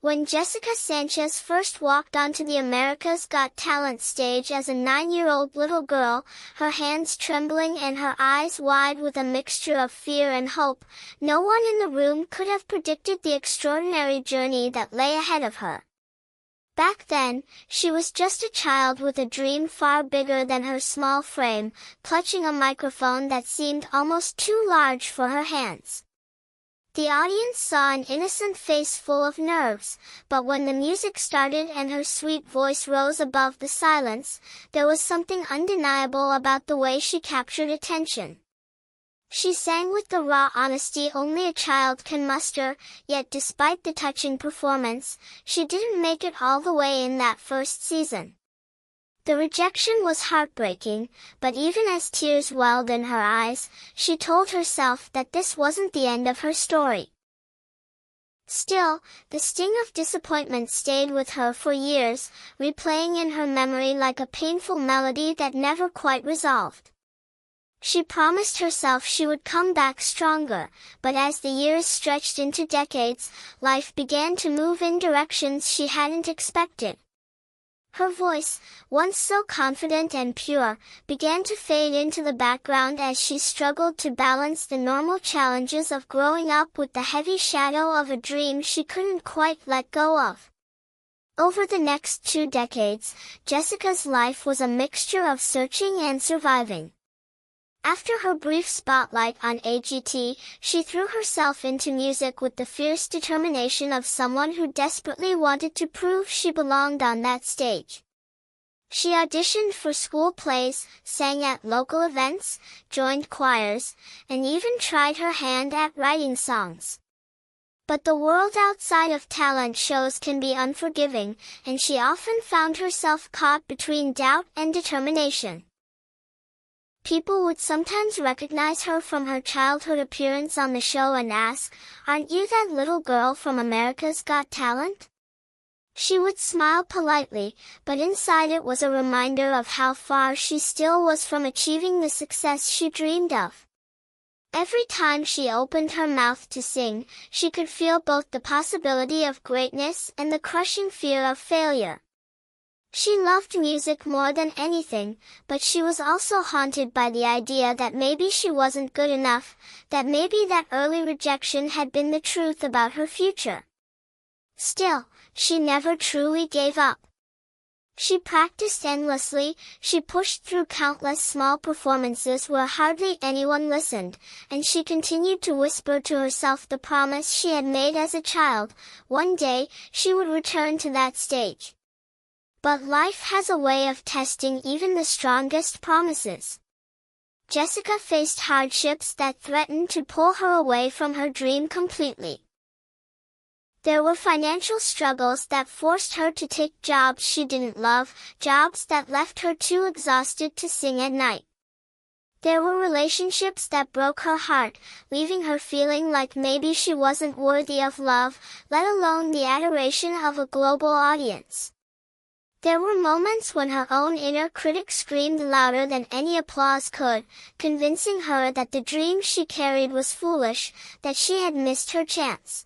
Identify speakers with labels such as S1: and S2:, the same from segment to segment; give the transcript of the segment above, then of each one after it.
S1: When Jessica Sanchez first walked onto the America's Got Talent stage as a 9-year-old little girl, her hands trembling and her eyes wide with a mixture of fear and hope, no one in the room could have predicted the extraordinary journey that lay ahead of her. Back then, she was just a child with a dream far bigger than her small frame, clutching a microphone that seemed almost too large for her hands. The audience saw an innocent face full of nerves, but when the music started and her sweet voice rose above the silence, there was something undeniable about the way she captured attention. She sang with the raw honesty only a child can muster, yet despite the touching performance, she didn't make it all the way in that first season. The rejection was heartbreaking, but even as tears welled in her eyes, she told herself that this wasn't the end of her story. Still, the sting of disappointment stayed with her for years, replaying in her memory like a painful melody that never quite resolved. She promised herself she would come back stronger, but as the years stretched into decades, life began to move in directions she hadn't expected. Her voice, once so confident and pure, began to fade into the background as she struggled to balance the normal challenges of growing up with the heavy shadow of a dream she couldn't quite let go of. Over the next 2 decades, Jessica's life was a mixture of searching and surviving. After her brief spotlight on AGT, she threw herself into music with the fierce determination of someone who desperately wanted to prove she belonged on that stage. She auditioned for school plays, sang at local events, joined choirs, and even tried her hand at writing songs. But the world outside of talent shows can be unforgiving, and she often found herself caught between doubt and determination. People would sometimes recognize her from her childhood appearance on the show and ask, "Aren't you that little girl from America's Got Talent?" She would smile politely, but inside it was a reminder of how far she still was from achieving the success she dreamed of. Every time she opened her mouth to sing, she could feel both the possibility of greatness and the crushing fear of failure. She loved music more than anything, but she was also haunted by the idea that maybe she wasn't good enough, that maybe that early rejection had been the truth about her future. Still, she never truly gave up. She practiced endlessly, she pushed through countless small performances where hardly anyone listened, and she continued to whisper to herself the promise she had made as a child: one day, she would return to that stage. But life has a way of testing even the strongest promises. Jessica faced hardships that threatened to pull her away from her dream completely. There were financial struggles that forced her to take jobs she didn't love, jobs that left her too exhausted to sing at night. There were relationships that broke her heart, leaving her feeling like maybe she wasn't worthy of love, let alone the adoration of a global audience. There were moments when her own inner critic screamed louder than any applause could, convincing her that the dream she carried was foolish, that she had missed her chance.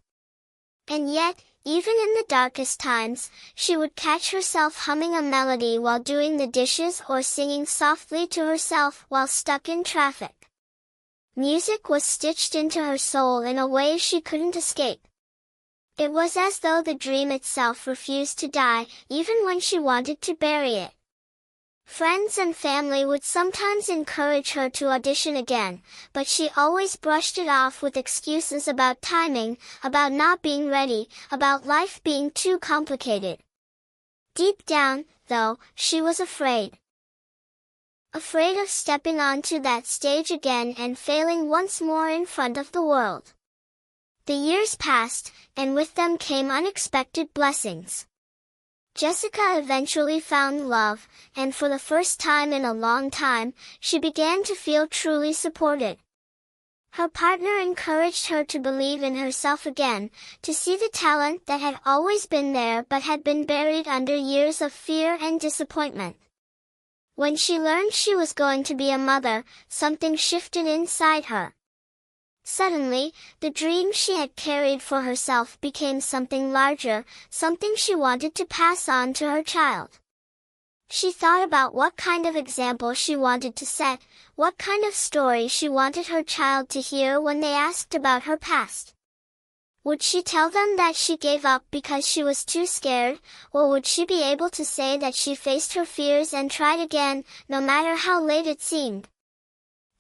S1: And yet, even in the darkest times, she would catch herself humming a melody while doing the dishes or singing softly to herself while stuck in traffic. Music was stitched into her soul in a way she couldn't escape. It was as though the dream itself refused to die, even when she wanted to bury it. Friends and family would sometimes encourage her to audition again, but she always brushed it off with excuses about timing, about not being ready, about life being too complicated. Deep down, though, she was afraid. Afraid of stepping onto that stage again and failing once more in front of the world. The years passed, and with them came unexpected blessings. Jessica eventually found love, and for the first time in a long time, she began to feel truly supported. Her partner encouraged her to believe in herself again, to see the talent that had always been there but had been buried under years of fear and disappointment. When she learned she was going to be a mother, something shifted inside her. Suddenly, the dream she had carried for herself became something larger, something she wanted to pass on to her child. She thought about what kind of example she wanted to set, what kind of story she wanted her child to hear when they asked about her past. Would she tell them that she gave up because she was too scared, or would she be able to say that she faced her fears and tried again, no matter how late it seemed?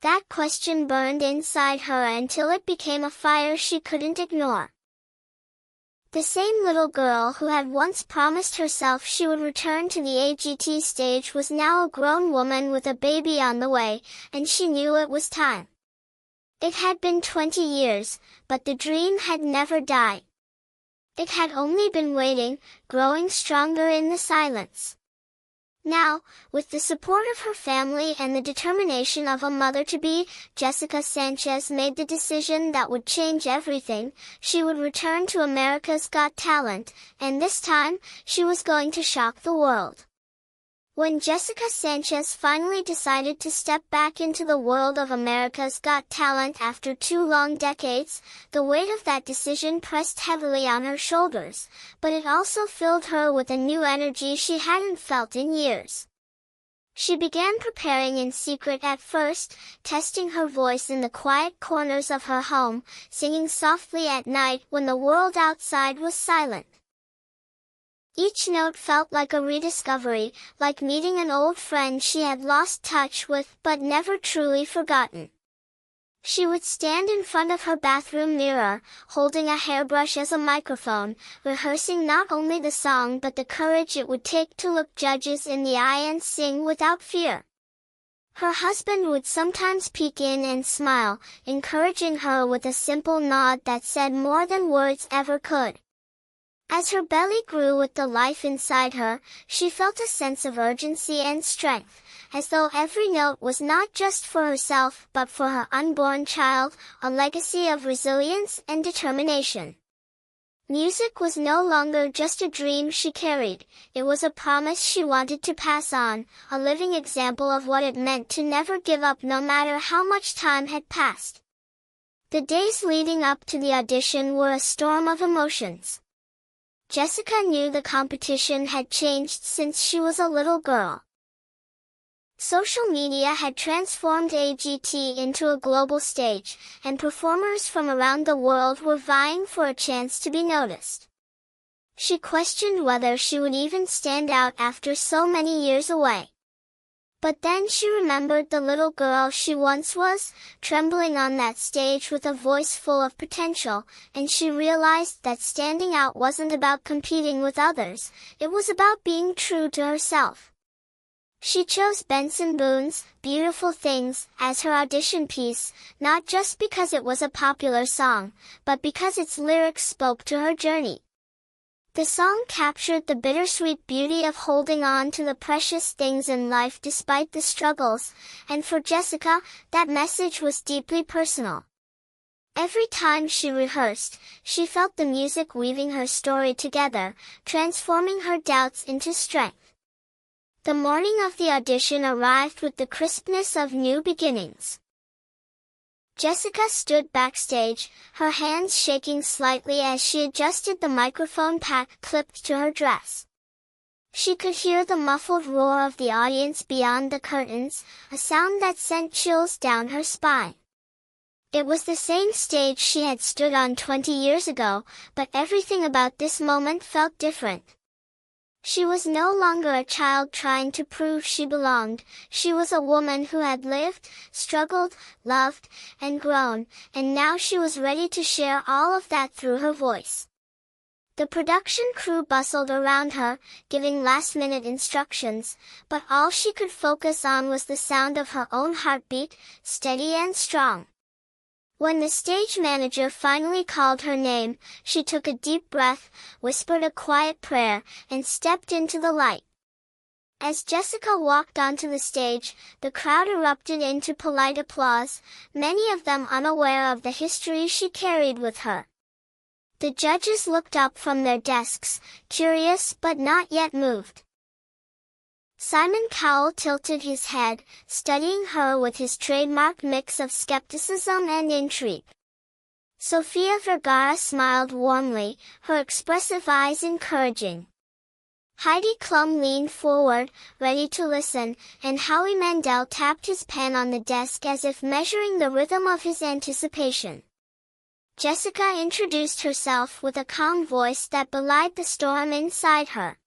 S1: That question burned inside her until it became a fire she couldn't ignore. The same little girl who had once promised herself she would return to the AGT stage was now a grown woman with a baby on the way, and she knew it was time. It had been 20 years, but the dream had never died. It had only been waiting, growing stronger in the silence. Now, with the support of her family and the determination of a mother-to-be, Jessica Sanchez made the decision that would change everything. She would return to America's Got Talent, and this time, she was going to shock the world. When Jessica Sanchez finally decided to step back into the world of America's Got Talent after 2 long decades, the weight of that decision pressed heavily on her shoulders, but it also filled her with a new energy she hadn't felt in years. She began preparing in secret at first, testing her voice in the quiet corners of her home, singing softly at night when the world outside was silent. Each note felt like a rediscovery, like meeting an old friend she had lost touch with but never truly forgotten. She would stand in front of her bathroom mirror, holding a hairbrush as a microphone, rehearsing not only the song but the courage it would take to look judges in the eye and sing without fear. Her husband would sometimes peek in and smile, encouraging her with a simple nod that said more than words ever could. As her belly grew with the life inside her, she felt a sense of urgency and strength, as though every note was not just for herself but for her unborn child, a legacy of resilience and determination. Music was no longer just a dream she carried, it was a promise she wanted to pass on, a living example of what it meant to never give up no matter how much time had passed. The days leading up to the audition were a storm of emotions. Jessica knew the competition had changed since she was a little girl. Social media had transformed AGT into a global stage, and performers from around the world were vying for a chance to be noticed. She questioned whether she would even stand out after so many years away. But then she remembered the little girl she once was, trembling on that stage with a voice full of potential, and she realized that standing out wasn't about competing with others, it was about being true to herself. She chose Benson Boone's Beautiful Things as her audition piece, not just because it was a popular song, but because its lyrics spoke to her journey. The song captured the bittersweet beauty of holding on to the precious things in life despite the struggles, and for Jessica, that message was deeply personal. Every time she rehearsed, she felt the music weaving her story together, transforming her doubts into strength. The morning of the audition arrived with the crispness of new beginnings. Jessica stood backstage, her hands shaking slightly as she adjusted the microphone pack clipped to her dress. She could hear the muffled roar of the audience beyond the curtains, a sound that sent chills down her spine. It was the same stage she had stood on 20 years ago, but everything about this moment felt different. She was no longer a child trying to prove she belonged, she was a woman who had lived, struggled, loved, and grown, and now she was ready to share all of that through her voice. The production crew bustled around her, giving last-minute instructions, but all she could focus on was the sound of her own heartbeat, steady and strong. When the stage manager finally called her name, she took a deep breath, whispered a quiet prayer, and stepped into the light. As Jessica walked onto the stage, the crowd erupted into polite applause, many of them unaware of the history she carried with her. The judges looked up from their desks, curious but not yet moved. Simon Cowell tilted his head, studying her with his trademark mix of skepticism and intrigue. Sofia Vergara smiled warmly, her expressive eyes encouraging. Heidi Klum leaned forward, ready to listen, and Howie Mandel tapped his pen on the desk as if measuring the rhythm of his anticipation. Jessica introduced herself with a calm voice that belied the storm inside her.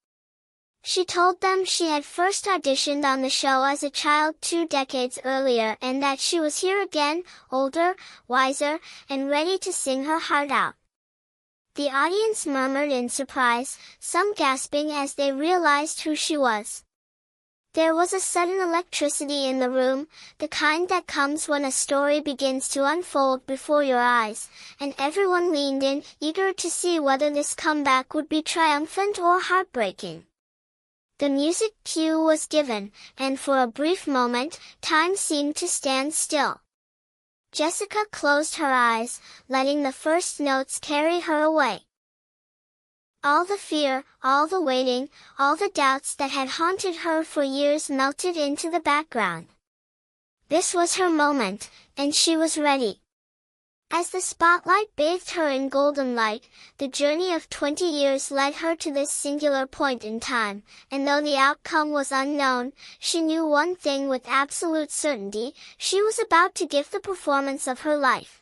S1: She told them she had first auditioned on the show as a child 2 decades earlier and that she was here again, older, wiser, and ready to sing her heart out. The audience murmured in surprise, some gasping as they realized who she was. There was a sudden electricity in the room, the kind that comes when a story begins to unfold before your eyes, and everyone leaned in, eager to see whether this comeback would be triumphant or heartbreaking. The music cue was given, and for a brief moment, time seemed to stand still. Jessica closed her eyes, letting the first notes carry her away. All the fear, all the waiting, all the doubts that had haunted her for years melted into the background. This was her moment, and she was ready. As the spotlight bathed her in golden light, the journey of 20 years led her to this singular point in time, and though the outcome was unknown, she knew one thing with absolute certainty: she was about to give the performance of her life.